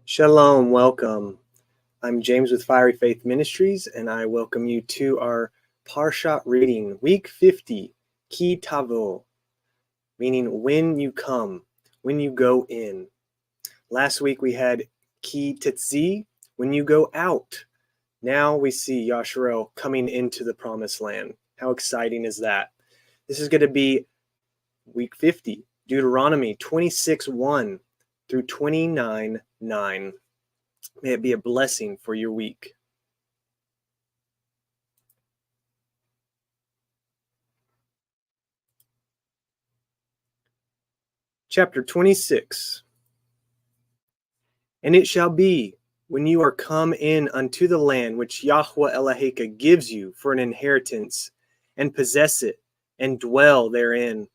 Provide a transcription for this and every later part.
Shalom, welcome. I'm James with Fiery Faith Ministries, and I welcome you to our Parashat reading, week 50, Ki Tavo, meaning when you come, when you go in. Last week we had Ki Tetzi, when you go out. Now we see Yasharel coming into the promised land. How exciting is that? This is going to be week 50, Deuteronomy 26:1 through 29:9. May it be a blessing for your week. Chapter 26. And it shall be, when you are come in unto the land which Yahweh Eloheka gives you for an inheritance, and possess it, and dwell therein,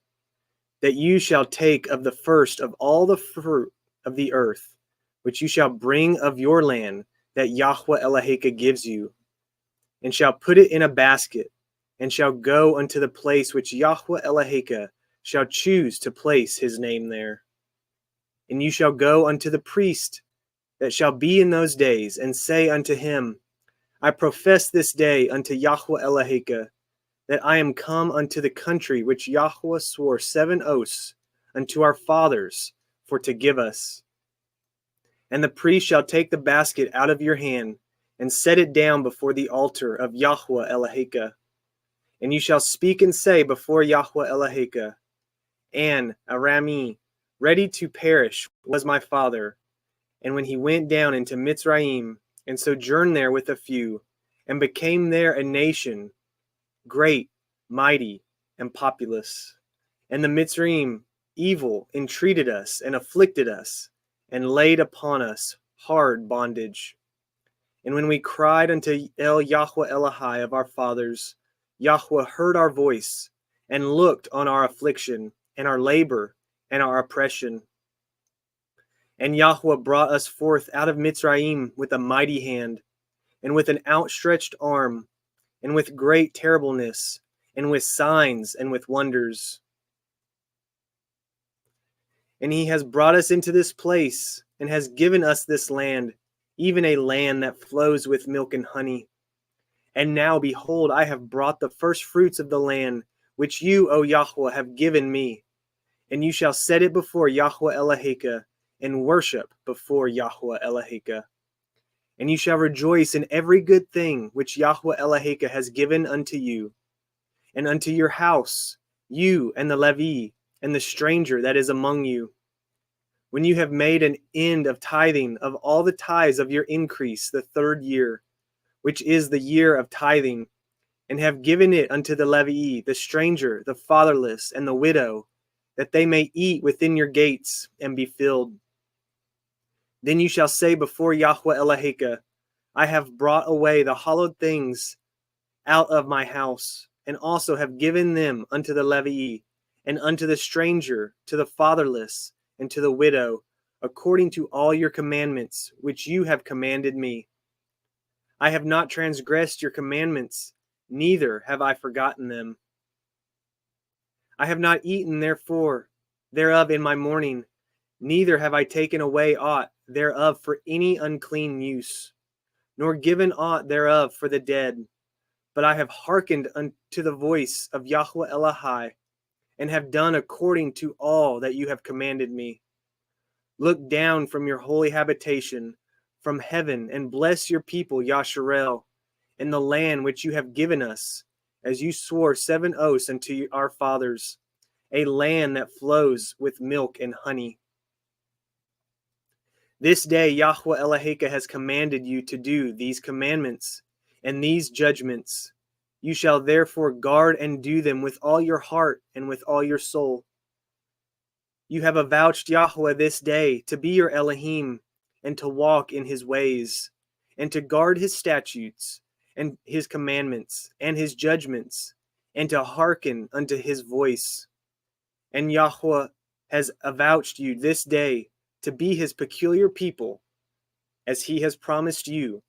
that you shall take of the first of all the fruit of the earth, which you shall bring of your land that Yahweh Eloheka gives you, and shall put it in a basket, and shall go unto the place which Yahweh Eloheka shall choose to place his name there. And you shall go unto the priest that shall be in those days, and say unto him, I profess this day unto Yahweh Eloheka, that I am come unto the country which Yahweh swore 7 oaths unto our fathers for to give us. And the priest shall take the basket out of your hand, and set it down before the altar of Yahweh Eloheka. And you shall speak and say before Yahweh Eloheka, and Arami, ready to perish, was my father. And when he went down into Mitzrayim, and sojourned there with a few, and became there a nation, great, mighty, and populous. And the Mitzrayim evil entreated us, and afflicted us, and laid upon us hard bondage. And when we cried unto El Yahweh Elohai of our fathers, Yahweh heard our voice, and looked on our affliction, and our labor, and our oppression. And Yahweh brought us forth out of Mitzrayim with a mighty hand, and with an outstretched arm, and with great terribleness, and with signs, and with wonders. And he has brought us into this place, and has given us this land, even a land that flows with milk and honey. And now, behold, I have brought the first fruits of the land, which you, O Yahweh, have given me. And you shall set it before Yahweh Eloheka, and worship before Yahweh Eloheka. And you shall rejoice in every good thing which Yahweh Eloheka has given unto you, and unto your house, you and the Levi, and the stranger that is among you. When you have made an end of tithing of all the tithes of your increase the 3rd year, which is the year of tithing, and have given it unto the Levi, the stranger, the fatherless, and the widow, that they may eat within your gates and be filled. Then you shall say before Yahweh Eloheka, I have brought away the hallowed things out of my house, and also have given them unto the Levi, and unto the stranger, to the fatherless, and to the widow, according to all your commandments, which you have commanded me. I have not transgressed your commandments, neither have I forgotten them. I have not eaten therefore thereof in my mourning, neither have I taken away aught thereof for any unclean use, nor given aught thereof for the dead. But I have hearkened unto the voice of Yahweh Elohai, and have done according to all that you have commanded me. Look down from your holy habitation, from heaven, and bless your people Yasharel, in the land which you have given us, as you swore 7 oaths unto our fathers, a land that flows with milk and honey. This day Yahweh Eloheka has commanded you to do these commandments and these judgments. You shall therefore guard and do them with all your heart and with all your soul. You have avouched Yahweh this day to be your Elohim, and to walk in his ways, and to guard his statutes, and his commandments, and his judgments, and to hearken unto his voice. And Yahweh has avouched you this day to be his peculiar people, as he has promised you,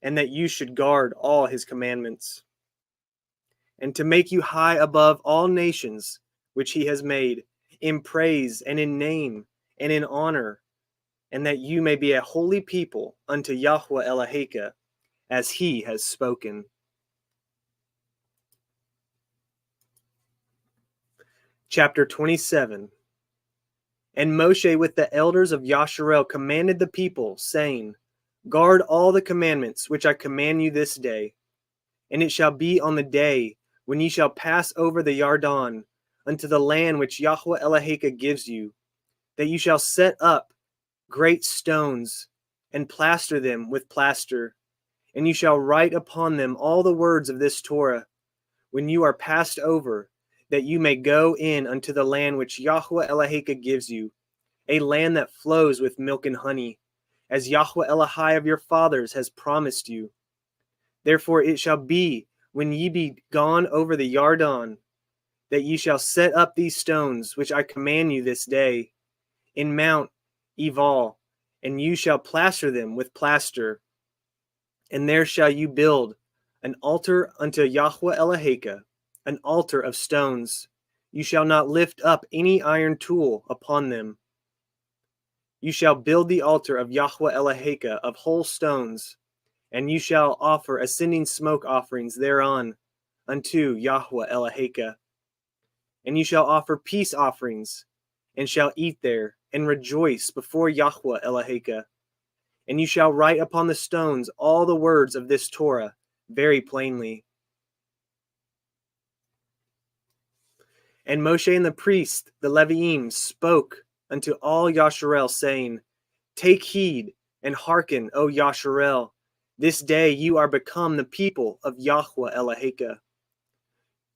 and that you should guard all his commandments, and to make you high above all nations which he has made, in praise and in name and in honor, and that you may be a holy people unto Yahweh Eloheka, as he has spoken. Chapter 27. And Moshe with the elders of Yasharel commanded the people, saying, Guard all the commandments which I command you this day. And it shall be on the day when ye shall pass over the Yarden unto the land which Yahweh Eloheka gives you, that you shall set up great stones and plaster them with plaster, and you shall write upon them all the words of this Torah, when you are passed over, that you may go in unto the land which Yahweh Eloheka gives you, a land that flows with milk and honey, as Yahweh Elohai of your fathers has promised you. Therefore it shall be, when ye be gone over the Yarden, that ye shall set up these stones, which I command you this day, in Mount Ebal, and you shall plaster them with plaster. And there shall you build an altar unto Yahweh Eloheka, an altar of stones. You shall not lift up any iron tool upon them. You shall build the altar of Yahweh Eloheka of whole stones, and you shall offer ascending smoke offerings thereon unto Yahweh Eloheka. And you shall offer peace offerings, and shall eat there, and rejoice before Yahweh Eloheka. And you shall write upon the stones all the words of this Torah very plainly. And Moshe and the priest, the Leviim, spoke unto all Yasharel, saying, Take heed and hearken, O Yasharel. This day you are become the people of Yahweh Eloheka.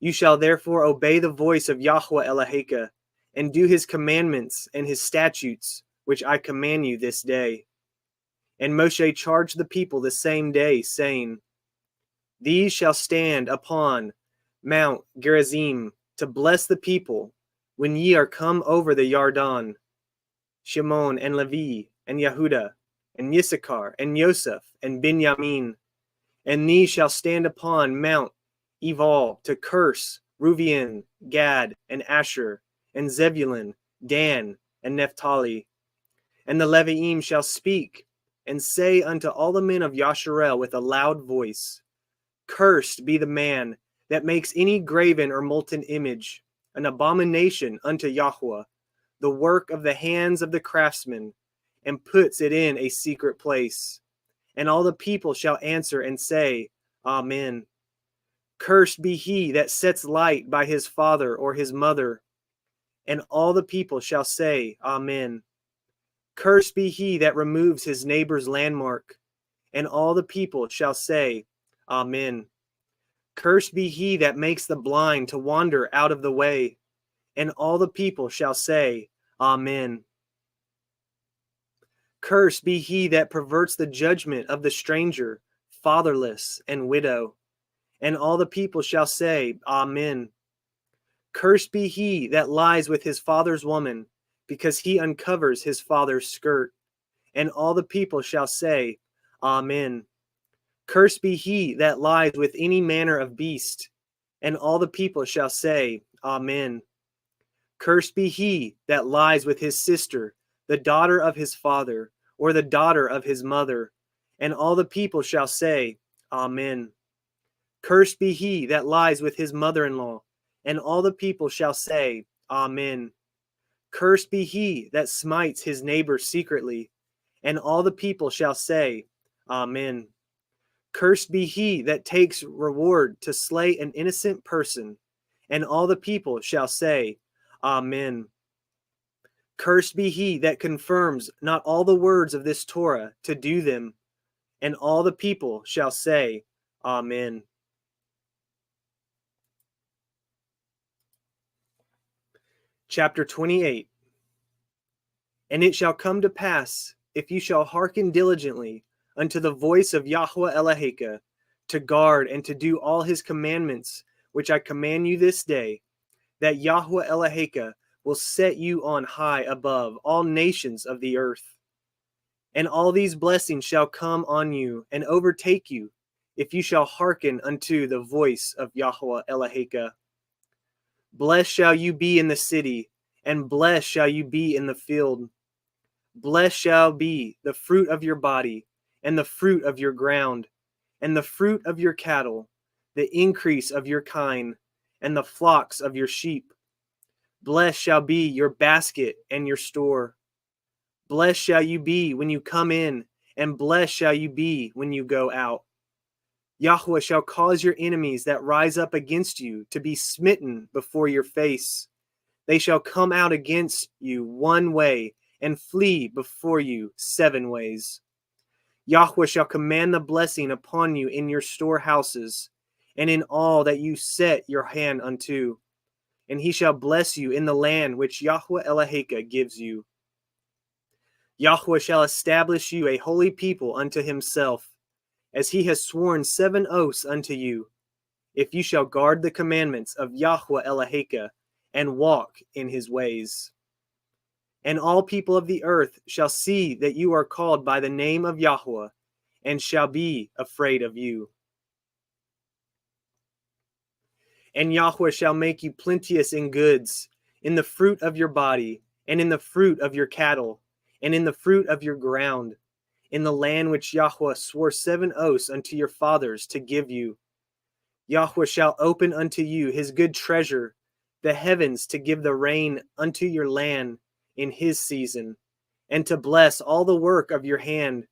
You shall therefore obey the voice of Yahweh Eloheka, and do his commandments and his statutes, which I command you this day. And Moshe charged the people the same day, saying, These shall stand upon Mount Gerizim to bless the people, when ye are come over the Yarden, Shimon and Levi and Yehuda and Issachar and Joseph and Benjamin. And these shall stand upon Mount Ebal to curse Reuben, Gad, and Asher, and Zebulun, Dan, and Naphtali. And the Leviim shall speak, and say unto all the men of Yasharel with a loud voice, Cursed be the man that makes any graven or molten image, an abomination unto Yahweh, the work of the hands of the craftsman, and puts it in a secret place. And all the people shall answer and say, Amen. Cursed be he that sets light by his father or his mother. And all the people shall say, Amen. Cursed be he that removes his neighbor's landmark. And all the people shall say, Amen. Cursed be he that makes the blind to wander out of the way. And all the people shall say, Amen. Cursed be he that perverts the judgment of the stranger, fatherless, and widow. And all the people shall say, Amen. Cursed be he that lies with his father's woman, because he uncovers his father's skirt. And all the people shall say, Amen. Cursed be he that lies with any manner of beast. And all the people shall say, Amen. Cursed be he that lies with his sister, the daughter of his father, or the daughter of his mother. And all the people shall say, Amen. Cursed be he that lies with his mother-in-law. And all the people shall say, Amen. Cursed be he that smites his neighbor secretly. And all the people shall say, Amen. Cursed be he that takes reward to slay an innocent person. And all the people shall say, Amen. Cursed be he that confirms not all the words of this Torah to do them. And all the people shall say, Amen. Chapter 28. And it shall come to pass, if you shall hearken diligently unto the voice of Yahweh Eloheka, to guard and to do all his commandments, which I command you this day, that Yahweh Eloheka will set you on high above all nations of the earth. And all these blessings shall come on you and overtake you, if you shall hearken unto the voice of Yahweh Eloheka. Blessed shall you be in the city, and blessed shall you be in the field. Blessed shall be the fruit of your body, and the fruit of your ground, and the fruit of your cattle, the increase of your kine, and the flocks of your sheep. Blessed shall be your basket and your store. Blessed shall you be when you come in, and blessed shall you be when you go out. Yahweh shall cause your enemies that rise up against you to be smitten before your face. They shall come out against you one way, and flee before you 7 ways. Yahweh shall command the blessing upon you in your storehouses, and in all that you set your hand unto. And he shall bless you in the land which Yahweh Eloheka gives you. Yahweh shall establish you a holy people unto himself, as he has sworn 7 oaths unto you, if you shall guard the commandments of Yahweh Eloheka, and walk in his ways. And all people of the earth shall see that you are called by the name of Yahweh, and shall be afraid of you. And Yahweh shall make you plenteous in goods, in the fruit of your body, and in the fruit of your cattle, and in the fruit of your ground, in the land which Yahweh swore 7 oaths unto your fathers to give you. Yahweh shall open unto you his good treasure, the heavens, to give the rain unto your land in his season, and to bless all the work of your hand.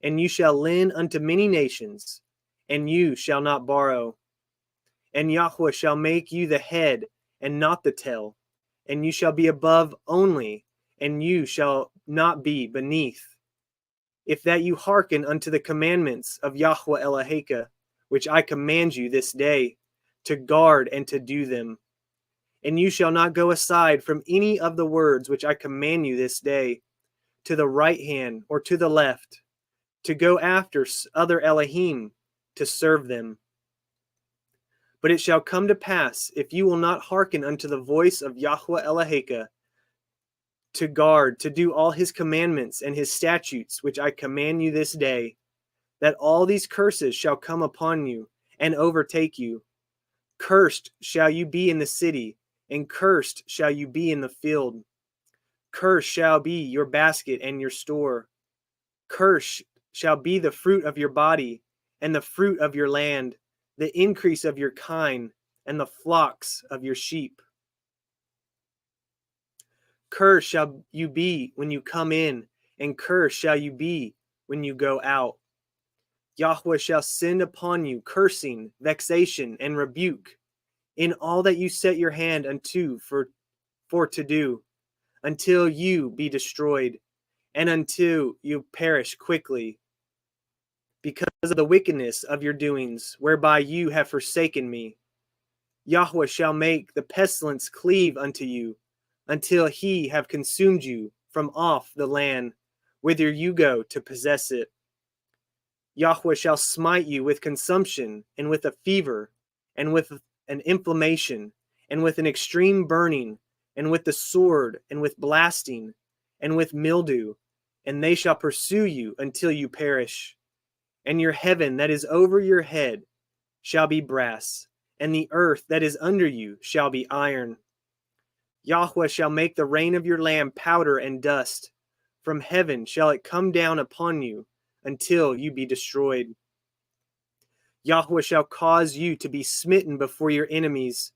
And you shall lend unto many nations, and you shall not borrow. And Yahweh shall make you the head, and not the tail, and you shall be above only, and you shall not be beneath. If that you hearken unto the commandments of Yahweh Eloheka, which I command you this day, to guard and to do them. And you shall not go aside from any of the words which I command you this day, to the right hand or to the left, to go after other Elohim, to serve them. But it shall come to pass, if you will not hearken unto the voice of Yahweh Eloheka, to guard, to do all his commandments and his statutes, which I command you this day, that all these curses shall come upon you and overtake you. Cursed shall you be in the city, and cursed shall you be in the field. Cursed shall be your basket and your store. Cursed shall be the fruit of your body, and the fruit of your land, the increase of your kine, and the flocks of your sheep. Cursed shall you be when you come in, and cursed shall you be when you go out. Yahweh shall send upon you cursing, vexation, and rebuke in all that you set your hand unto for to do, until you be destroyed, and until you perish quickly, because of the wickedness of your doings, whereby you have forsaken me. Yahweh shall make the pestilence cleave unto you, until he have consumed you from off the land, whither you go to possess it. Yahweh shall smite you with consumption, and with a fever, and with an inflammation, and with an extreme burning, and with the sword, and with blasting, and with mildew, and they shall pursue you until you perish. And your heaven that is over your head shall be brass, and the earth that is under you shall be iron. Yahweh shall make the rain of your land powder and dust. From heaven shall it come down upon you, until you be destroyed. Yahweh shall cause you to be smitten before your enemies.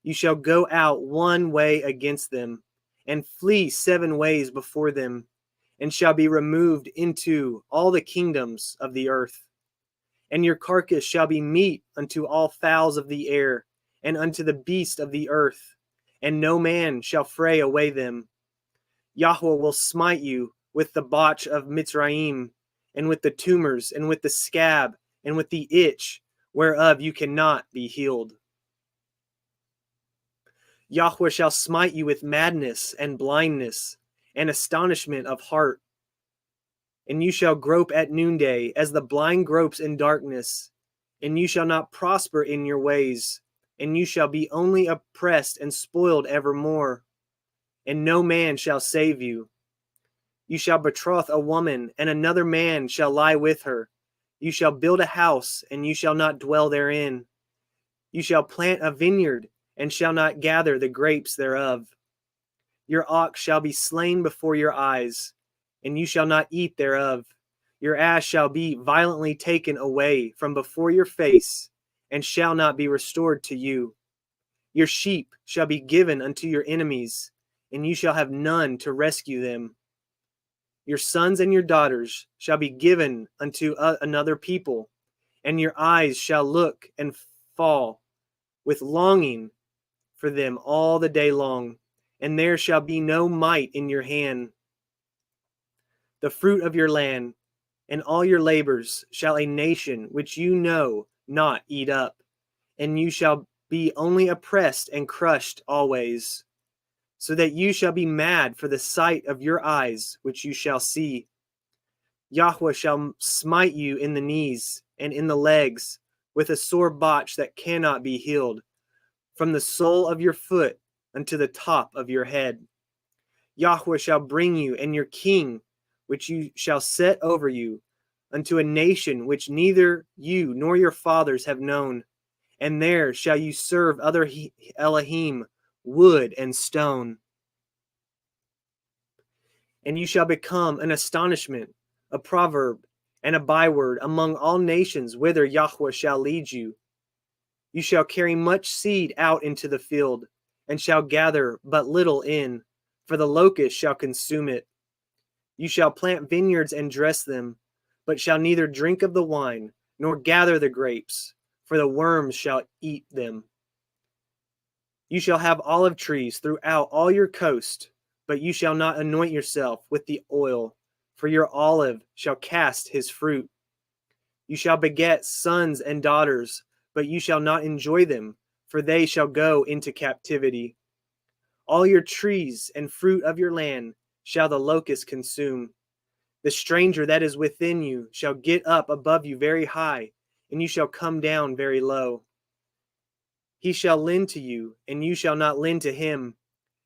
You shall go out one way against them, and flee 7 ways before them, and shall be removed into all the kingdoms of the earth. And your carcass shall be meat unto all fowls of the air, and unto the beasts of the earth, and no man shall fray away them. Yahweh will smite you with the botch of Mitzrayim, and with the tumors, and with the scab, and with the itch, whereof you cannot be healed. Yahweh shall smite you with madness, and blindness, and astonishment of heart. And you shall grope at noonday, as the blind gropes in darkness. And you shall not prosper in your ways, and you shall be only oppressed and spoiled evermore. And no man shall save you. You shall betroth a woman, and another man shall lie with her. You shall build a house, and you shall not dwell therein. You shall plant a vineyard, and shall not gather the grapes thereof. Your ox shall be slain before your eyes, and you shall not eat thereof. Your ass shall be violently taken away from before your face, and shall not be restored to you. Your sheep shall be given unto your enemies, and you shall have none to rescue them. Your sons and your daughters shall be given unto another people, and your eyes shall look and fall with longing for them all the day long, and there shall be no might in your hand. The fruit of your land and all your labors shall a nation which you know not eat up, and you shall be only oppressed and crushed always, so that you shall be mad for the sight of your eyes which you shall see. Yahweh shall smite you in the knees and in the legs with a sore botch that cannot be healed, from the sole of your foot unto the top of your head. Yahweh shall bring you and your king, which you shall set over you, unto a nation which neither you nor your fathers have known, and there shall you serve other Elohim, wood and stone. And you shall become an astonishment, a proverb, and a byword among all nations whither Yahweh shall lead you. You shall carry much seed out into the field, and shall gather but little in, for the locust shall consume it. You shall plant vineyards and dress them, but shall neither drink of the wine, nor gather the grapes, for the worms shall eat them. You shall have olive trees throughout all your coast, but you shall not anoint yourself with the oil, for your olive shall cast his fruit. You shall beget sons and daughters, but you shall not enjoy them, for they shall go into captivity. All your trees and fruit of your land shall the locust consume. The stranger that is within you shall get up above you very high, and you shall come down very low. He shall lend to you, and you shall not lend to him.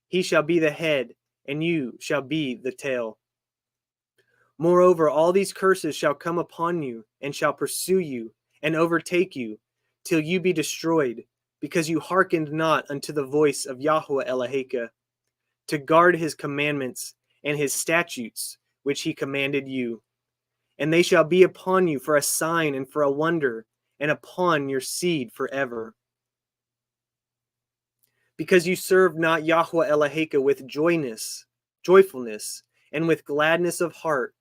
He shall be the head, and you shall be the tail. Moreover, all these curses shall come upon you, and shall pursue you, and overtake you, till you be destroyed, because you hearkened not unto the voice of Yahweh Eloheka, to guard his commandments and his statutes, which he commanded you. And they shall be upon you for a sign and for a wonder, and upon your seed forever. Because you served not Yahweh Eloheka with joyfulness, and with gladness of heart,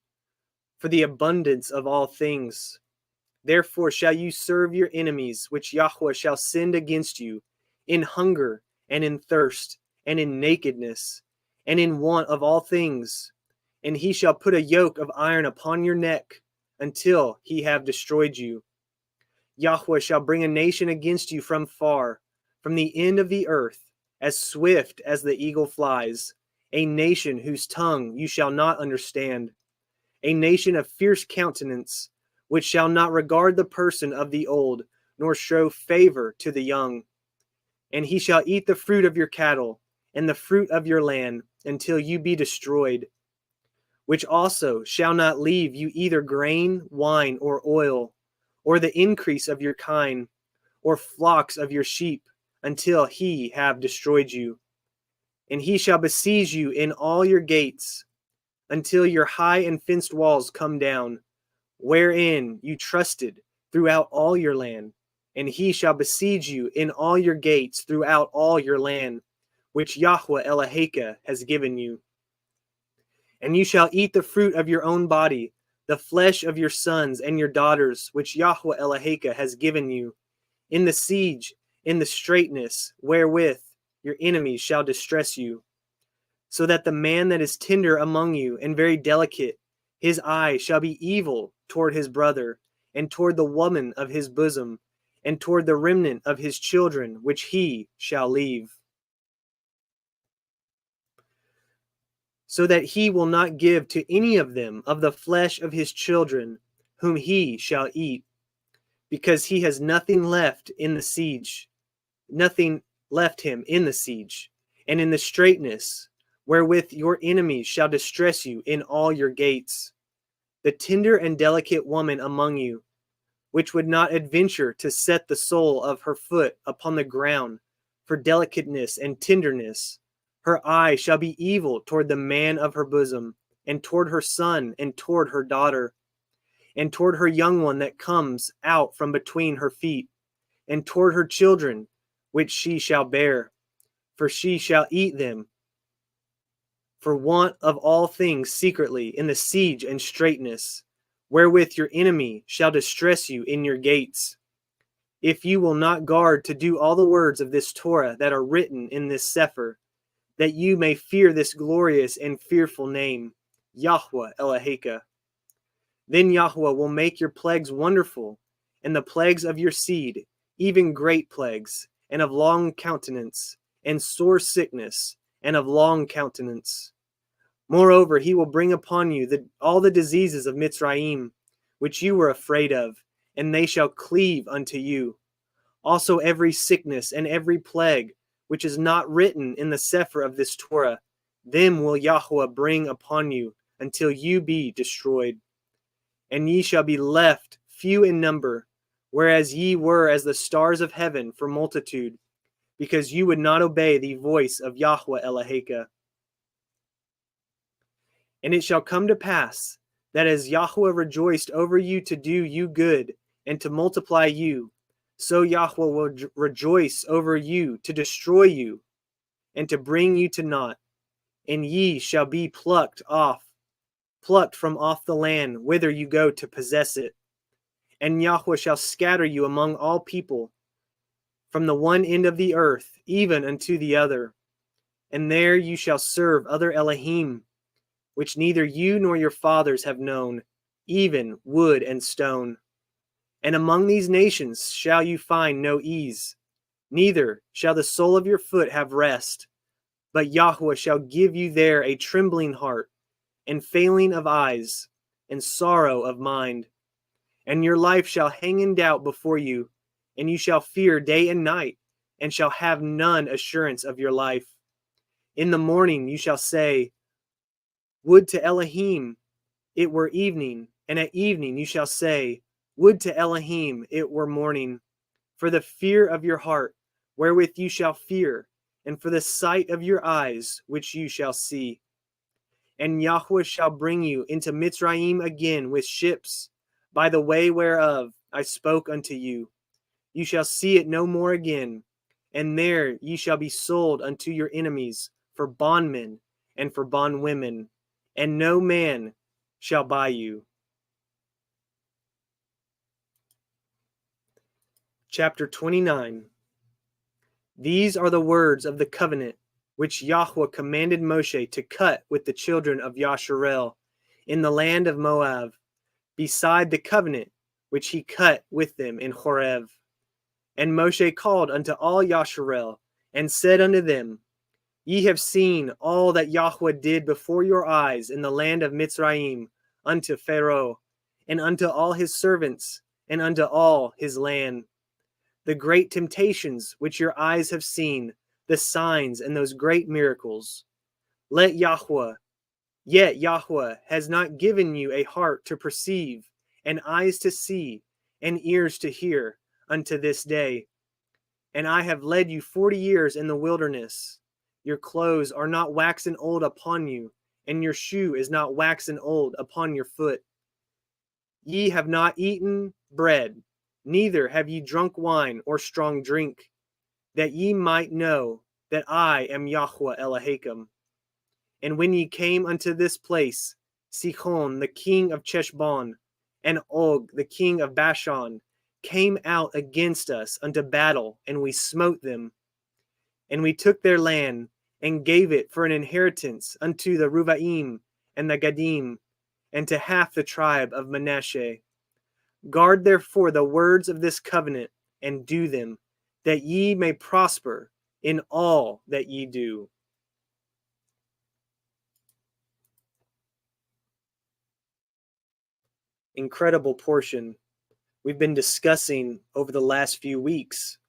for the abundance of all things. Therefore shall you serve your enemies, which Yahweh shall send against you, in hunger, and in thirst, and in nakedness, and in want of all things. And he shall put a yoke of iron upon your neck, until he have destroyed you. Yahweh shall bring a nation against you from far, from the end of the earth, as swift as the eagle flies, a nation whose tongue you shall not understand, a nation of fierce countenance, which shall not regard the person of the old, nor show favor to the young. And he shall eat the fruit of your cattle, and the fruit of your land, until you be destroyed, which also shall not leave you either grain, wine, or oil, or the increase of your kine, or flocks of your sheep, until he have destroyed you. And he shall besiege you in all your gates, until your high and fenced walls come down, wherein you trusted throughout all your land. And he shall besiege you in all your gates throughout all your land, which Yahweh Eloheka has given you. And you shall eat the fruit of your own body, the flesh of your sons and your daughters, which Yahweh Eloheka has given you, in the siege, in the straitness, wherewith your enemies shall distress you. So that the man that is tender among you and very delicate, his eye shall be evil toward his brother, and toward the woman of his bosom, and toward the remnant of his children, which he shall leave. So that he will not give to any of them of the flesh of his children, whom he shall eat, because he has nothing left in the siege, nothing left him in the siege, and in the straitness, wherewith your enemies shall distress you in all your gates. The tender and delicate woman among you, which would not adventure to set the sole of her foot upon the ground for delicateness and tenderness, her eye shall be evil toward the man of her bosom, and toward her son, and toward her daughter, and toward her young one that comes out from between her feet, and toward her children, which she shall bear. For she shall eat them for want of all things secretly in the siege and straitness, wherewith your enemy shall distress you in your gates. If you will not guard to do all the words of this Torah that are written in this Sefer, that you may fear this glorious and fearful name, Yahweh Eloheka. Then Yahweh will make your plagues wonderful, and the plagues of your seed, even great plagues, and of long countenance, and sore sickness, and of long countenance. Moreover, he will bring upon you all the diseases of Mitzrayim, which you were afraid of, and they shall cleave unto you. Also every sickness and every plague, which is not written in the Sefer of this Torah, them will Yahweh bring upon you until you be destroyed. And ye shall be left few in number, whereas ye were as the stars of heaven for multitude, because you would not obey the voice of Yahweh Eloheka. And it shall come to pass that as Yahweh rejoiced over you to do you good and to multiply you, so Yahweh will rejoice over you to destroy you and to bring you to naught. And ye shall be plucked from off the land whither you go to possess it. And Yahweh shall scatter you among all people, from the one end of the earth even unto the other. And there you shall serve other Elohim, which neither you nor your fathers have known, even wood and stone. And among these nations shall you find no ease, neither shall the sole of your foot have rest. But Yahweh shall give you there a trembling heart, and failing of eyes, and sorrow of mind. And your life shall hang in doubt before you, and you shall fear day and night, and shall have none assurance of your life. In the morning you shall say, would to Elohim it were evening, and at evening you shall say, would to Elohim it were morning. For the fear of your heart, wherewith you shall fear, and for the sight of your eyes, which you shall see. And Yahweh shall bring you into Mitzrayim again with ships, by the way whereof I spoke unto you. You shall see it no more again, and there ye shall be sold unto your enemies for bondmen and for bondwomen, and no man shall buy you. Chapter 29. These are the words of the covenant which Yahweh commanded Moshe to cut with the children of Yasharel in the land of Moab, beside the covenant which he cut with them in Horeb. And Moshe called unto all Yasharel, and said unto them, Ye have seen all that Yahweh did before your eyes in the land of Mitzrayim unto Pharaoh, and unto all his servants, and unto all his land. The great temptations which your eyes have seen, the signs and those great miracles. Yet Yahweh has not given you a heart to perceive, and eyes to see, and ears to hear, unto this day. And I have led you 40 years in the wilderness. Your clothes are not waxen old upon you, and your shoe is not waxen old upon your foot. Ye have not eaten bread, neither have ye drunk wine or strong drink, that ye might know that I am Yahweh Elohim. And when ye came unto this place, Sihon the king of Cheshbon, and Og the king of Bashan, came out against us unto battle, and we smote them. And we took their land, and gave it for an inheritance unto the Ruvaim and the Gadim, and to half the tribe of Manasseh. Guard therefore the words of this covenant, and do them, that ye may prosper in all that ye do. Incredible portion. We've been discussing over the last few weeks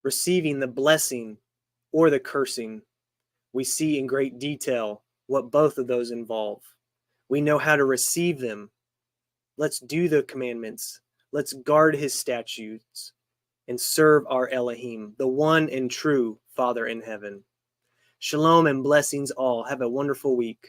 receiving the blessing or the cursing. We see in great detail what both of those involve. We know how to receive them. Let's do the commandments. Let's guard his statutes and serve our Elohim, the one and true Father in heaven. Shalom and blessings all. Have a wonderful week.